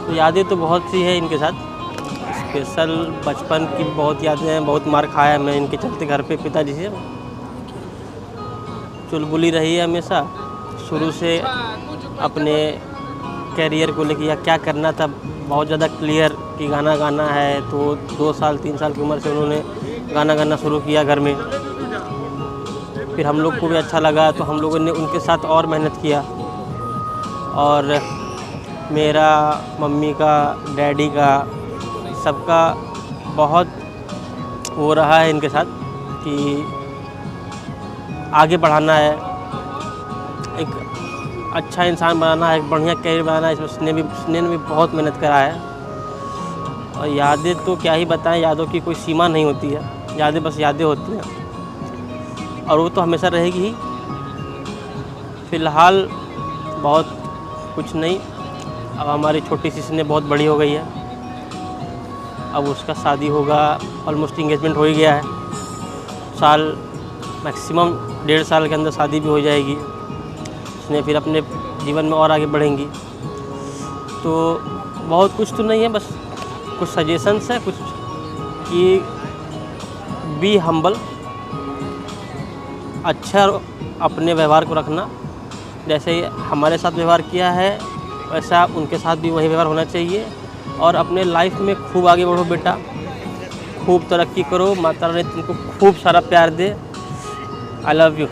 तो यादें तो बहुत सी है इनके साथ। स्पेशल बचपन की बहुत यादें हैं, बहुत मार खाया मैं इनके चलते घर पे पिताजी से। चुलबुली रही है हमेशा शुरू से, अपने कैरियर को लेकर या क्या करना था बहुत ज़्यादा क्लियर कि गाना गाना है। तो 2 साल 3 साल की उम्र से उन्होंने गाना गाना शुरू किया घर में। फिर हम लोग को भी अच्छा लगा तो हम लोगों ने उनके साथ और मेहनत किया। और मेरा, मम्मी का, डैडी का, सबका बहुत वो रहा है इनके साथ कि आगे बढ़ाना है, एक अच्छा इंसान बनाना है, एक बढ़िया कैरियर बनाना है। इसमें स्नेह ने भी बहुत मेहनत करा है। और यादें तो क्या ही बताएं, यादों की कोई सीमा नहीं होती है, यादें बस यादें होती हैं और वो तो हमेशा रहेगी ही। फ़िलहाल बहुत कुछ नहीं, अब हमारी छोटी सी स्नेह बहुत बड़ी हो गई है। अब उसका शादी होगा, ऑलमोस्ट इंगेजमेंट हो ही गया है। साल मैक्सिमम 1.5 साल के अंदर शादी भी हो जाएगी। उसने फिर अपने जीवन में और आगे बढ़ेंगी। तो बहुत कुछ तो नहीं है, बस कुछ सजेशंस है कुछ कि बी हम्बल, अच्छा अपने व्यवहार को रखना। जैसे हमारे साथ व्यवहार किया है वैसा उनके साथ भी वही व्यवहार होना चाहिए। और अपने लाइफ में खूब आगे बढ़ो बेटा, खूब तरक्की करो, माता रानी तुमको खूब सारा प्यार दे। I love you.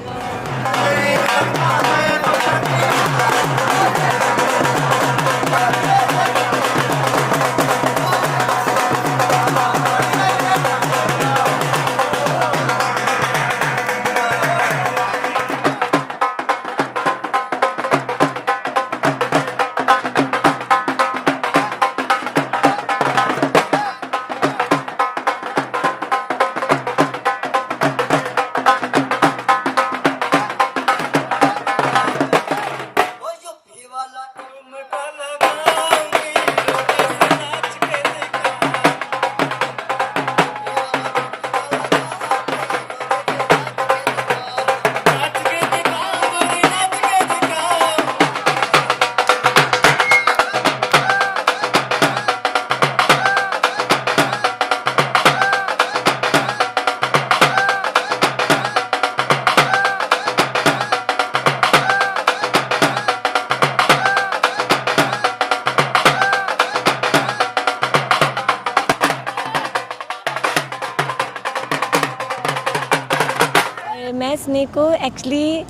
मैं स्नेह को एक्चुअली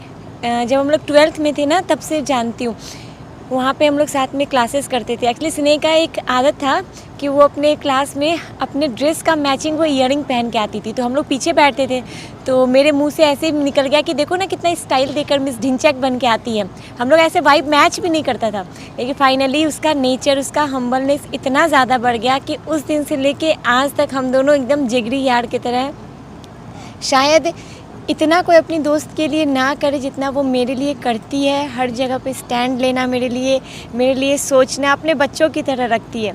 जब हम लोग 12th में थे ना तब से जानती हूँ। वहाँ पे हम लोग साथ में क्लासेस करते थे। एक्चुअली स्नेह का एक आदत था कि वो अपने क्लास में अपने ड्रेस का मैचिंग वो ईयरिंग पहन के आती थी। तो हम लोग पीछे बैठते थे तो मेरे मुंह से ऐसे ही निकल गया कि देखो ना कितना स्टाइल देकर मिस ढिंचैक बन के आती है। हम लोग ऐसे वाइब मैच भी नहीं करता था, लेकिन फाइनली उसका नेचर, उसका हम्बलनेस इतना ज़्यादा बढ़ गया कि उस दिन से लेके आज तक हम दोनों एकदम जिगरी यार की तरह हैं। शायद इतना कोई अपनी दोस्त के लिए ना करे जितना वो मेरे लिए करती है। हर जगह पे स्टैंड लेना मेरे लिए सोचना, अपने बच्चों की तरह रखती है।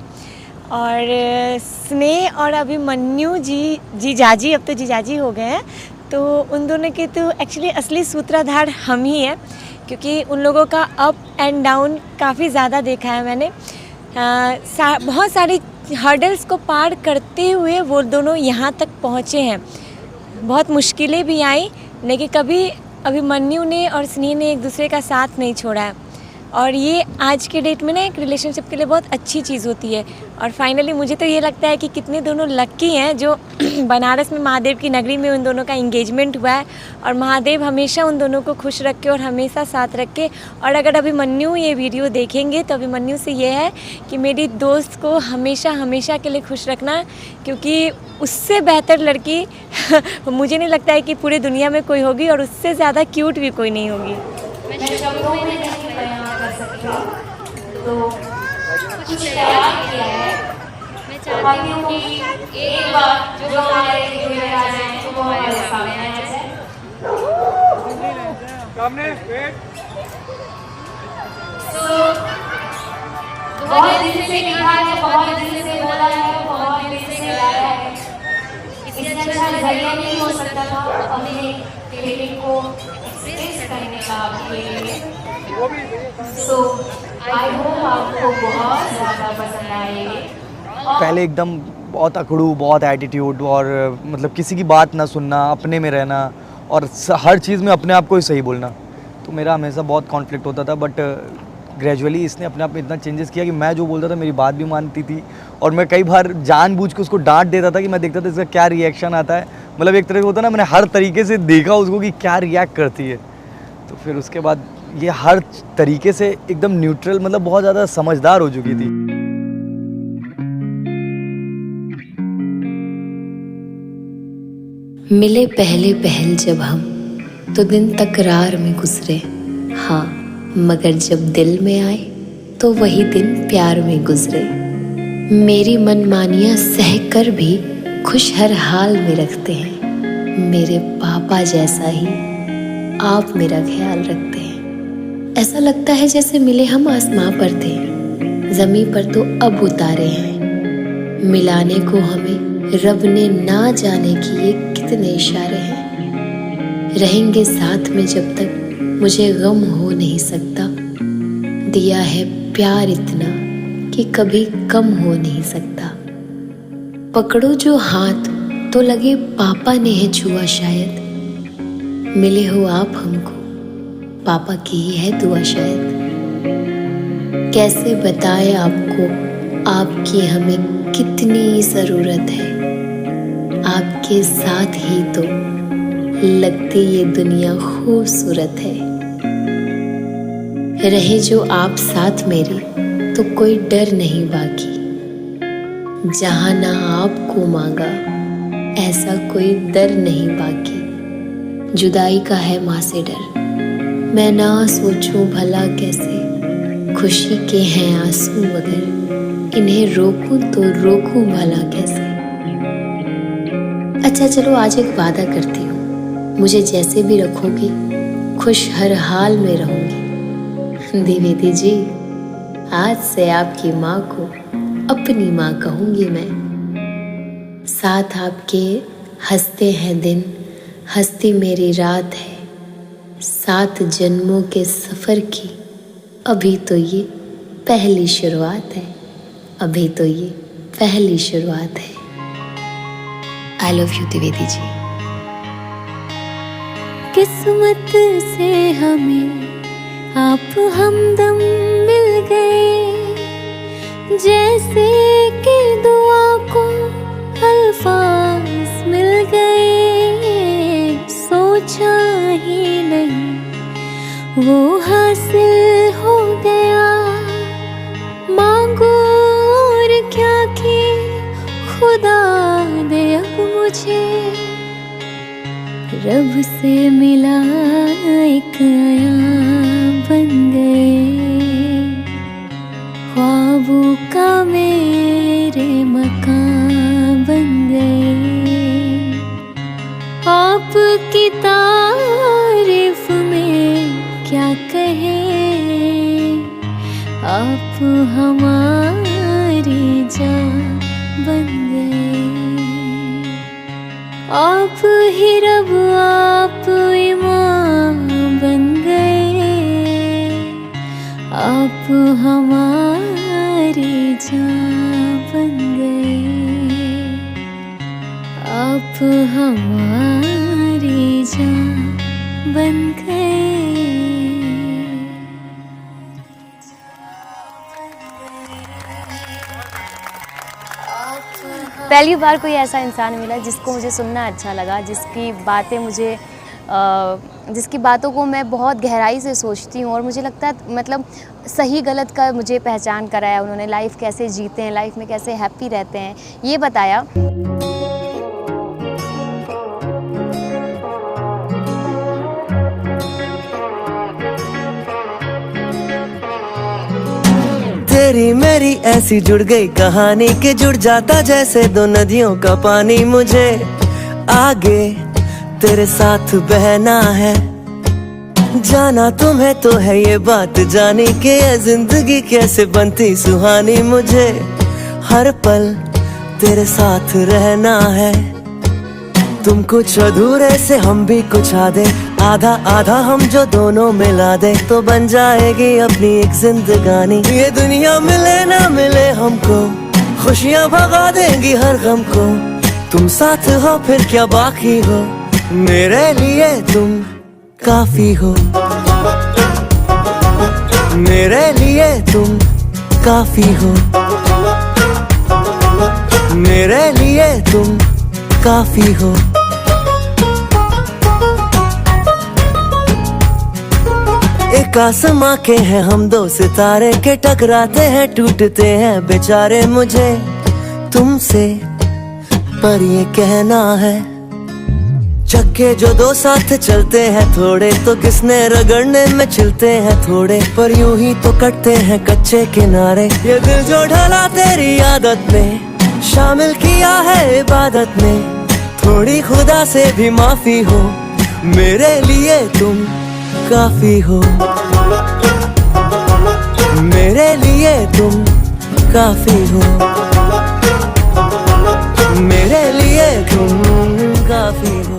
और स्नेह और अभिमन्यु जीजाजी, अब तो जीजाजी हो गए हैं, तो उन दोनों के तो एक्चुअली असली सूत्रधार हम ही हैं, क्योंकि उन लोगों का अप एंड डाउन काफ़ी ज़्यादा देखा है मैंने। बहुत सारी हर्डल्स को पार करते हुए वो दोनों यहाँ तक पहुँचे हैं। बहुत मुश्किलें भी आई, लेकिन कभी अभिमन्यु ने और स्नेह ने एक दूसरे का साथ नहीं छोड़ा है। और ये आज के डेट में ना एक रिलेशनशिप के लिए बहुत अच्छी चीज़ होती है। और फाइनली मुझे तो ये लगता है कि कितने दोनों लक्की हैं जो बनारस में महादेव की नगरी में उन दोनों का इंगेजमेंट हुआ है। और महादेव हमेशा उन दोनों को खुश रखे और हमेशा साथ रखे। और अगर अभिमन्यु ये वीडियो देखेंगे तो अभिमन्यु से ये है कि मेरी दोस्त को हमेशा के लिए खुश रखना, क्योंकि उससे बेहतर लड़की मुझे नहीं लगता है कि पूरी दुनिया में कोई होगी, और उससे ज़्यादा क्यूट भी कोई नहीं होगी। तो कुछ तैयार किया है। मैं चाहती हूँ कि एक बार जो हमारे वीडियो में आ जाए तो वो हमारे सामने आ जाए। बहुत दिल से लिखा है, बहुत दिल से बोला है, बहुत दिल से गाया है। इससे अच्छा जरिया नहीं हो सकता था अपने फीलिंग को एक्सप्रेस करने का आपके लिए। सो आई होप आपको बहुत ज़्यादा पसंद आएगी। पहले एकदम बहुत अकड़ू, बहुत एटीट्यूड और मतलब किसी की बात ना सुनना, अपने में रहना और हर चीज़ में अपने आप को ही सही बोलना, तो मेरा हमेशा बहुत कॉन्फ्लिक्ट होता था। बट ग्रेजुअली इसने अपने आप में इतना चेंजेस किया कि मैं जो बोलता था मेरी बात भी मानती थी, और मैं कई बार जानबूझ के उसको डांट देता था कि मैं देखता था इसका क्या रिएक्शन आता है। मतलब एक तरह से होता ना, मैंने हर तरीके से देखा उसको कि क्या रिएक्ट करती है, तो फिर उसके बाद ये हर तरीके से एकदम न्यूट्रल, मतलब बहुत ज़्यादा समझदार हो चुकी थी। मिले पहले पहल जब हम, तो दिन तकरार में गुजरे, हाँ मगर जब दिल में आए तो वही दिन प्यार में गुजरे। मेरी मनमानियाँ सह कर भी खुश हर हाल में रखते हैं, मेरे पापा जैसा ही आप मेरा ख्याल रखते हैं। ऐसा लगता है जैसे मिले हम आसमां पर थे, ज़मीं पर तो अब उतारे हैं। मिलाने को हमें रब ने ना जाने कि ये कितने इशारे हैं। रहेंगे साथ में जब तक मुझे गम हो नहीं सकता, दिया है प्यार इतना कि कभी कम हो नहीं सकता। पकड़ो जो हाथ तो लगे पापा ने है छुआ शायद, मिले हो आप हमको पापा की ही है दुआ शायद। कैसे बताए आपको आपकी हमें कितनी ज़रूरत है, आपके साथ ही तो लगती ये दुनिया खूबसूरत है। रहे जो आप साथ मेरे तो कोई डर नहीं बाकी, जहाँ ना आपको मांगा ऐसा कोई दर नहीं बाकी। जुदाई का है माँ से डर, मैं ना सोचूं भला कैसे, खुशी के हैं आंसू मगर इन्हें रोकूं तो रोकूं भला कैसे। अच्छा चलो आज एक वादा करती हूँ, मुझे जैसे भी रखोगी खुश हर हाल में रहूंगी। द्विवेदी जी, आज से आपकी माँ को अपनी माँ कहूंगी मैं। साथ आपके हंसते हैं दिन, हंसती मेरी रात है। 7 जन्मों के सफ़र की अभी तो ये पहली शुरुआत है, अभी तो ये पहली शुरुआत है। I love you Dwivedi ji. किस्मत से हमें आप हमदम मिल गए, जैसे कि दुआ को अल्फाज मिल गए। सोचा ही नहीं वो हासिल हो गया, मांगो और क्या कि खुदा दे अब मुझे। रब से मिला एक आया बन गए, ख्वाबों का मेरे मकान बन गए। आपकी तारीफ में क्या कहें, आप हमारी जान बन गए। आप ही रब आप इमाम बन गए, आप हमारी जान बन गए, आप हमारी जान बन गए। पहली बार कोई ऐसा इंसान मिला जिसको मुझे सुनना अच्छा लगा, जिसकी बातें मुझे जिसकी बातों को मैं बहुत गहराई से सोचती हूँ, और मुझे लगता है मतलब सही गलत का मुझे पहचान कराया उन्होंने। लाइफ कैसे जीते हैं, लाइफ में कैसे हैप्पी रहते हैं, ये बताया। तेरी मेरी ऐसी जुड़ गई कहानी कि जुड़ जाता जैसे दो नदियों का पानी। मुझे आगे तेरे साथ बहना है, जाना तुम्हें तो है ये बात जानी कि ये जिंदगी कैसे बनती सुहानी। मुझे हर पल तेरे साथ रहना है, तुम कुछ अधूरे से हम भी कुछ आधे, आधा आधा हम जो दोनों मिला दे तो बन जाएगी अपनी एक जिंदगानी। ये दुनिया मिले ना मिले हमको, खुशियाँ भगा देंगी हर गम को। तुम साथ हो फिर क्या बाकी हो, मेरे लिए तुम काफी हो। मेरे लिए तुम काफी हो। मेरे लिए तुम काफी हो। एक आसमां के हैं हम दो सितारे के, टकराते हैं टूटते हैं बेचारे। मुझे तुमसे पर ये कहना है, चक्के जो दो साथ चलते हैं थोड़े, तो किसने रगड़ने में चलते हैं थोड़े। पर यूं ही तो कटते हैं कच्चे किनारे। ये दिल जो ढला तेरी आदत ने, शामिल किया है इबादत में। थोड़ी खुदा से भी माफी हो, मेरे लिए तुम काफी हो। मेरे लिए तुम काफी हो। मेरे लिए तुम काफी हो।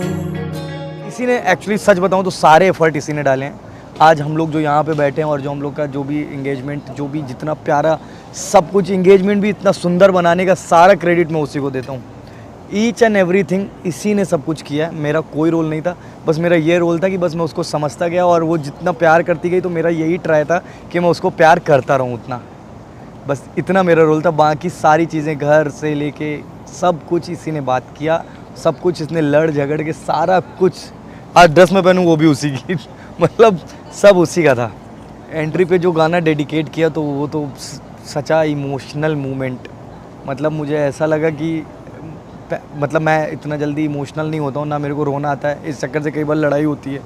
इसी ने एक्चुअली सच बताऊं तो सारे एफर्ट इसी ने डाले हैं। आज हम लोग जो यहाँ पे बैठे हैं और जो हम लोग का जो भी इंगेजमेंट, जो भी जितना प्यारा सब कुछ, इंगेजमेंट भी इतना सुंदर बनाने का सारा क्रेडिट मैं उसी को देता हूँ। ईच एंड एवरीथिंग इसी ने सब कुछ किया है। मेरा कोई रोल नहीं था, बस मेरा ये रोल था कि बस मैं उसको समझता गया और वो जितना प्यार करती गई तो मेरा यही ट्राई था कि मैं उसको प्यार करता रहूँ उतना। बस इतना मेरा रोल था। बाकी सारी चीज़ें घर से लेके सब कुछ इसी ने बात किया, सब कुछ इसने लड़ झगड़ के सारा कुछ। आज ड्रेस में पहनूँ वो भी उसी की मतलब सब उसी का था। एंट्री पे जो गाना डेडिकेट किया तो वो तो सच्चा इमोशनल मोमेंट। मतलब मुझे ऐसा लगा कि मतलब मैं इतना जल्दी इमोशनल नहीं होता हूँ, ना मेरे को रोना आता है। इस चक्कर से कई बार लड़ाई होती है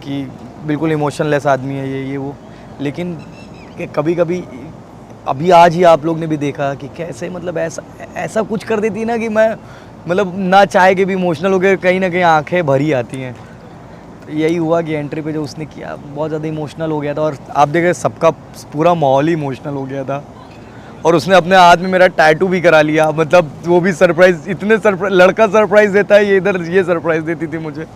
कि बिल्कुल इमोशनलेस आदमी है ये वो। लेकिन कभी कभी अभी आज ही आप लोग ने भी देखा कि कैसे मतलब ऐसा कुछ कर देती है ना कि मैं मतलब ना चाहे के भी इमोशनल हो गए, कहीं ना कहीं आंखें भरी आती हैं। तो यही हुआ कि एंट्री पे जो उसने किया बहुत ज़्यादा इमोशनल हो गया था। और आप देख रहे सबका पूरा माहौल ही इमोशनल हो गया था। और उसने अपने हाथ में मेरा टैटू भी करा लिया। मतलब वो भी सरप्राइज़, इतने लड़का सरप्राइज़ देता है, ये इधर ये सरप्राइज़ देती थी मुझे।